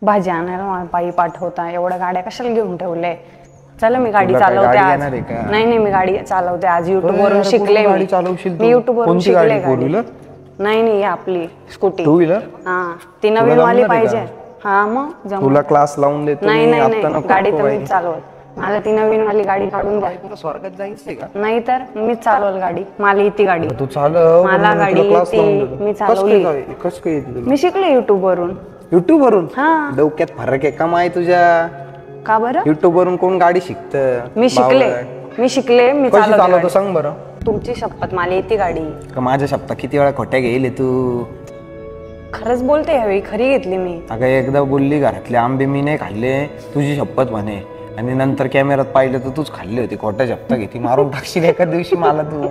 भाजी आणायला मला पायी पाठवता, एवढ्या गाड्या कशाला घेऊन ठेवलंय? चला मी गाडी चालवते आज. नाही मी गाडी चालवते आज, युट्यूब वरून शिकले मी युट्यूब वरून शिकले गाडी. नाही आपली स्कूटी. Two wheeler? हा, ती नवीन वाली पाहिजे. हा मग तुला क्लास लावून देतो. नाही गाडी तर मी चालवत. मला ती नवीन वाली गाडी काढून द्या. स्वर्गात जायचंय का? नाही तर मीच चालवल गाडी, मला येते गाडी. तू चालव. मला गाडी येते, मी चालवली. कसं काय येते? मी शिकले युट्यूब वरून. युट्यूब वरून? हा. डोक्यात फरक आहे का माय तुझ्या? का बरं? युट्यूब वरून कोण गाडी शिकत? मी शिकले मी चालवतो सांग बरं. तुमची शपथ, मला येते गाडी. का माझ्या शपथ किती वेळा खोट्या गेले तू? खरंच बोलते, ह्यावेळी खरी घेतली मी. अगं एकदा बोलली घरातले आंबे मी नाही खाल्ले, तुझी शपथ म्हणे, आणि नंतर कॅमेरात पाहिलं तर तूच खाल्ली होती. खोट्या शपथ घेती, मारून टाकशील एका दिवशी मला तू.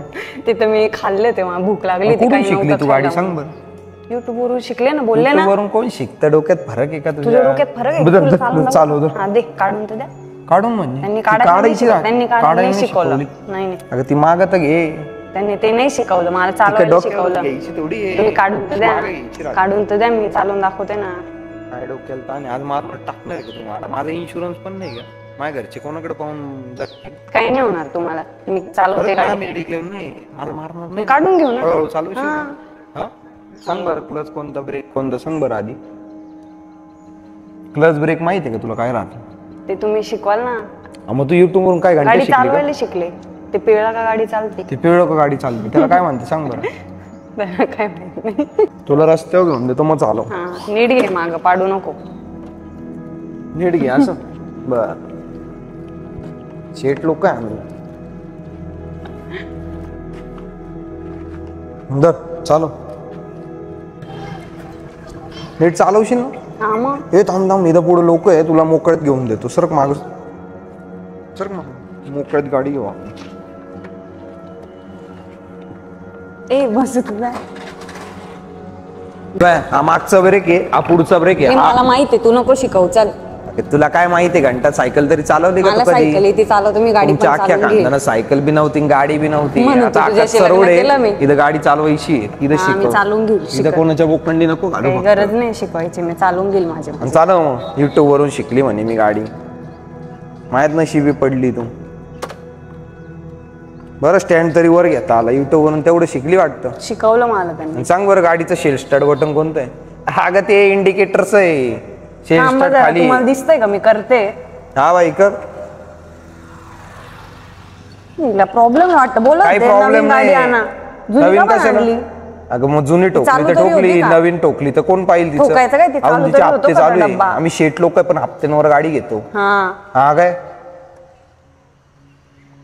तिथं मी खाल्ले, तेव्हा भूक लागली. कुठून शिकली तू गाडी सांग बरं? युट्यूब वरून शिकले ना, बोलले ना. वरून कोण शिकतं? डोक्यात फरक आहे का तुझ्या डोक्यात फरक आहे? चालू दे काढून तर द्या. काढून म्हणजे त्यांनी काढायला शिकवलं. नाही अगं ती मागत घे. त्यांनी ते नाही शिकवलं, मला चालवायला शिकवलं. तुम्ही काढून तर द्या, मी चालवून दाखवते ना. काय डोक्याला आणि आज मार टाकणार का तुम्हाला? माझा इन्शुरन्स पण नाही का? माझ्या घरचे कोणाकडे पाहून काही नाही होणार तुम्हाला, मी चालवते गाडी. मला मारणार नाही. काढून घेऊ ना. चालू सांग बरं, क्लच कोणता, ब्रेक कोणता सांग बरं आधी. क्लच ब्रेक माहिती आहे का तुला काय राहतं? ते तुम्ही शिकवाल ना. मग तू युट्यूब वरून काय गाडी चालवायला शिकले? ते पिवळा का गाडी चालते? ते पिवळं का गाडी चालते त्याला काय म्हणते सांग बरं? काय माहित नाही. तुला रस्त्यावर घेऊन देतो मग चालव. नीट घे, मागं पाडू नको. नीट घे असं. बर शेट लोक आहे चालव. नीट चालवशील ना? हे थांब इथं पुढे लोक आहे, तुला मोकळ्यात घेऊन देतो. सरक माग, सरक माग, मोकळ्यात गाडी घेऊ. बस तुझा हा मागचा ब्रेक आहे, हा पुढचा ब्रेक आहे. मला माहिती आहे, तू नको शिकवू. चल, तुला काय माहितीये? घंटा सायकल तरी चालवली का? सायकल इथे चालवतो मी, गाडी अख्ख्या खानदाना सायकल बी नव्हती, गाडी बी नव्हती. आता सरवड आहे, इथं गाडी चालवायची, इथं शिकव. चालवून घेऊ. इथं कोणाच्या बोकंडी नको घालू. गरज नाही शिकवायची, मी चालवून घेईल माझ्या. चालव मग. युट्यूब वरून शिकली म्हणे मी गाडी. माहित नशिबी पडली तू. बरं स्टँड तरी वर घेता आला. युट्यूब वरून तेवढं शिकली वाटतं. शिकवलं मला त्यांनी. सांग बरं गाडीचं शेल स्टार्ट बटन कोणतं आहे? अगं ते इंडिकेटरच आहे. शेल स्टार्ट खाली तुम्हाला दिसतंय का मी करते? हा बाई कर. प्रॉब्लेम वाटतं. बोला काही प्रॉब्लेम नाही. नवीन कशाला? अगं मग जुनी टोकली तर टोकली, नवीन टोकली तर कोण पाहिजे तिचं? तिचे हप्ते चालू आहे. आम्ही शेट लोक पण हप्त्यांवर गाडी घेतो. हा काय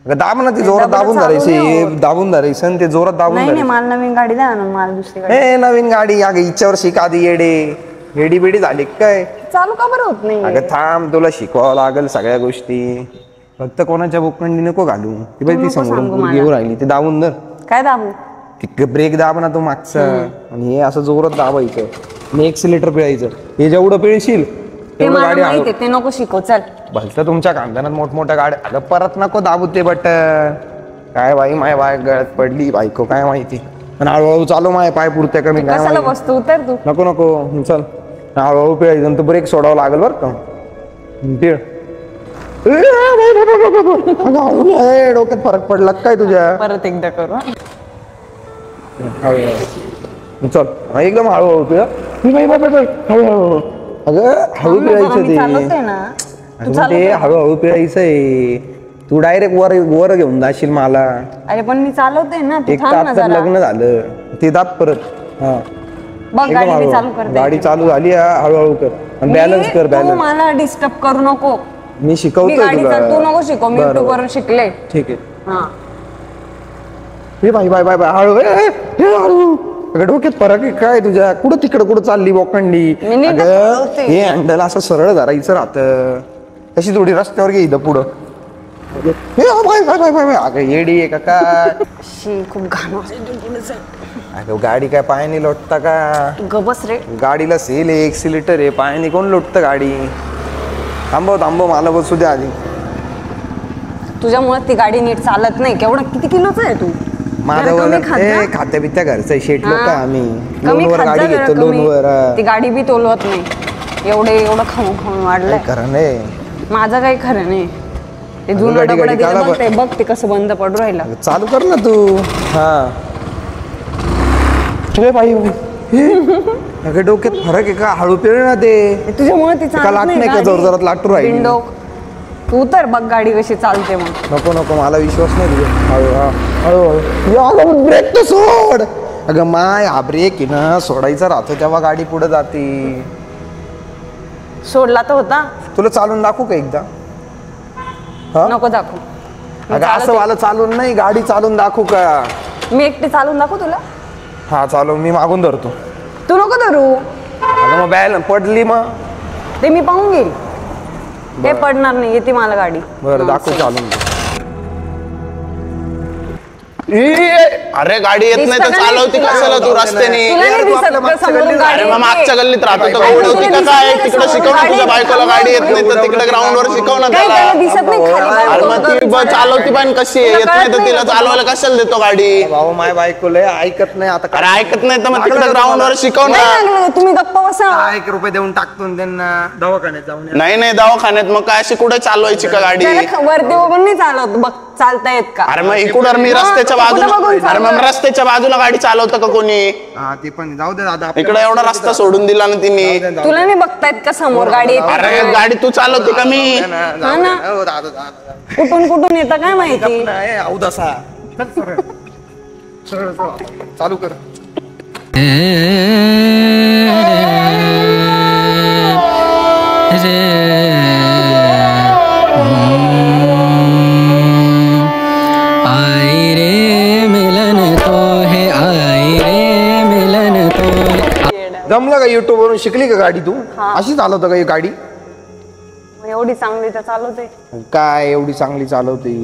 दाब ना, ती जोरात दाबून धरायची, दाबून धरायचं ते जोरात दाबून. नाही मला नवीन गाडी द्या ना, मला दुसरी गाडी. नवीन गाडी? अगं हिच्यावर शिक आधी. येडी बेडी झाली काय? चालू का बरं होत नाही? अगं थांब, तुला शिकवावं लागेल सगळ्या गोष्टी. फक्त कोणाच्या बोकंडी नको घालू. ती बाई ती समोरून घेऊन राहिली, ते दाबून धर. काय दाबू? ब्रेक दाब ना तो मागचा, आणि हे असं जोरात दाबायचं आणि एक्सिलेटर पिळायचं. हे जेवढं पिळशील तेवढं गाडी. ते नको शिकव. चल भलतं तुमच्या खानदानात मोठमोठ्या गाड्या. अगं परत नको दाबू ते बटन. काय बाई माय बाय गळ्यात पडली बायको काय माहिती. पण हळूहळू चालू माय पाय पुरते कमी. कशाला वस्तू उतर तू. नको चल. हळूहळू पिळायचं, ब्रेक सोडावं लागेल बरं का. पिळ. डोक्यात फरक पडला काय तुझ्या? परत एकदा करू. चल एकदम हळूहळू पिळ. हळूहळू. अगं हळू पिळायचं ते हळूहळू पिळायचंय. तू डायरेक्ट वर घेऊन जाशील मला. अरे पण मी चालवते ना. एक तास लग्न झालं ते दाब परत. हा गाडी चालू झाली. हळूहळू कर, बॅलन्स कर. बॅलन्स. मला डिस्टर्ब करू नको. मी शिकवतोय तुला. तू नको शिकव, मी युट्यूब वरून शिकले. ठीक आहे. Bye bye bye bye. हळू. डोक्यात फरक आहे काय तुझ्या? कुठं कुठं चालली बोकंडी? हे हँडल असं सरळ धरायचं राहतं. तशी थोडी रस्त्यावर घे इथं पुढं. अगं येडी आहे का काय? खूप घाण. अगं गाडी काय पायाने लोटता का? गबस रे. गाडीला सेल आहे, एक्सिलेटर आहे, पायाने कोण लोटतं गाडी? थांबव मला बसू द्या आधी. तुझ्यामुळे ती गाडी नीट चालत नाही. केवढा किती किलोचा आहे तू? माझं खात्या बित्या घरचं शेट लोक आम्ही. लोनवर गाडी घेतो, लोनवर. ती गाडी बी तोलवत नाही. एवढं खाऊन खाऊन वाढलंय. खरं नाही, माझं काही खरं नाही. ते जुनं डबडं दिलं बघ, ते बघ ते कसं बंद पडू राहिलं. चालू कर ना तू. हा बाई अगं डोक्यात फरक आहे का? हळू पेळ ना ते. तुझ्यामुळे ती लाट नाही का? जोर जोरात लाटू राहील. विंडो तू तर बघ गाडी कशी चालते. मग नको नको, मला विश्वास नाही तुझ्या. हळू हळू ब्रेक तर सोड. अगं माय, हा ब्रेक आहे ना सोडायचा राहतो तेव्हा गाडी पुढे जाते. सोडला तर होता. तुला चालून दाखवू का एकदा? नको दाखवू. अगं असं मला चालून नाही, गाडी चालून दाखवू का? मी एकटी चालून दाखवू तुला? हा चालू, मी मागून धरतो. तू नको धरू. अगं मग बॅल पडली मग ते मी पाहून घेईल. हे पडणार नाही, येते मला गाडी. बरं दाखव चालून. अरे गाडी येत नाही तर चालवती कशाला तू रस्त्याने? अरे मग मागच्या गल्लीत राहतो तर उडवती का काय? तिकडे शिकव ना तुझ्या बायकोला, गाडी येत नाही तर तिकडे ग्राउंड वर शिकव ना त्याला. अरे मग ती चालवती पण कशी आहे? येत नाही तर तिला चालवायला कशाला देतो गाडी? भाऊ माय बायकोला ऐकत नाही आता. अरे ऐकत नाही तर मग तिकडे ग्राउंड वर शिकव ना. तुम्ही गप्पा बसा. 1 रुपये देऊन टाकतो त्यांना दवाखान्यात जाऊन. नाही दवाखान्यात मग काय अशी कुठे चालवायची का गाडी? वरती बघून नाही चालवत बघ, चालता येत का? अरे मग इकडं मी रस्त्याच्या बाजूला, अरे मग रस्त्याच्या बाजूला गाडी चालवतं का कोणी? हा ते पण जाऊ दे दादा. इकडे एवढा रस्ता सोडून दिला ना तिने. तुला नाही बघतायत का समोर गाडी येते? अरे गाडी तू चालवते का मी? कुठून कुठून येतं काय माहिती. अवदासा चालू कर. जमलं का? युट्यूब वरून शिकली का गाडी तू? अशी चालवतं का ही गाडी? एवढी चांगली तर चालवते. काय एवढी चांगली चालवते?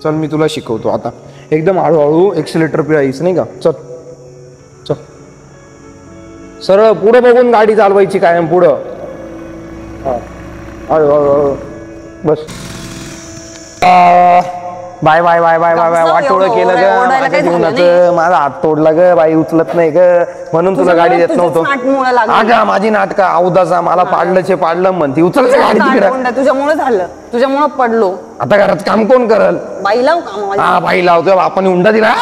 चल मी तुला शिकवतो आता. एकदम हळूहळू एक्सिलेटर पिळायचं नाही का? चल चल, सरळ पुढे बघून गाडी चालवायची कायम पुढं. हळूहळू बस. Bye bye bye bye bye bye. वाटोळं केलं ग माझ्या जीवनाचं. माझा हात तोडला ग बाई, उचलत नाही ग म्हणून तुला गाडी देत नव्हतो. अगं माझी नाटक अवदासा, मला पाडलं म्हणती. उचल गाडी तिकडे. तुझ्यामुळे झालं, तुझ्यामुळे पडलो. आता घरात काम कोण करल? बाई लाव काम. हा बाई लावतोय. आपण हुंडा दिला.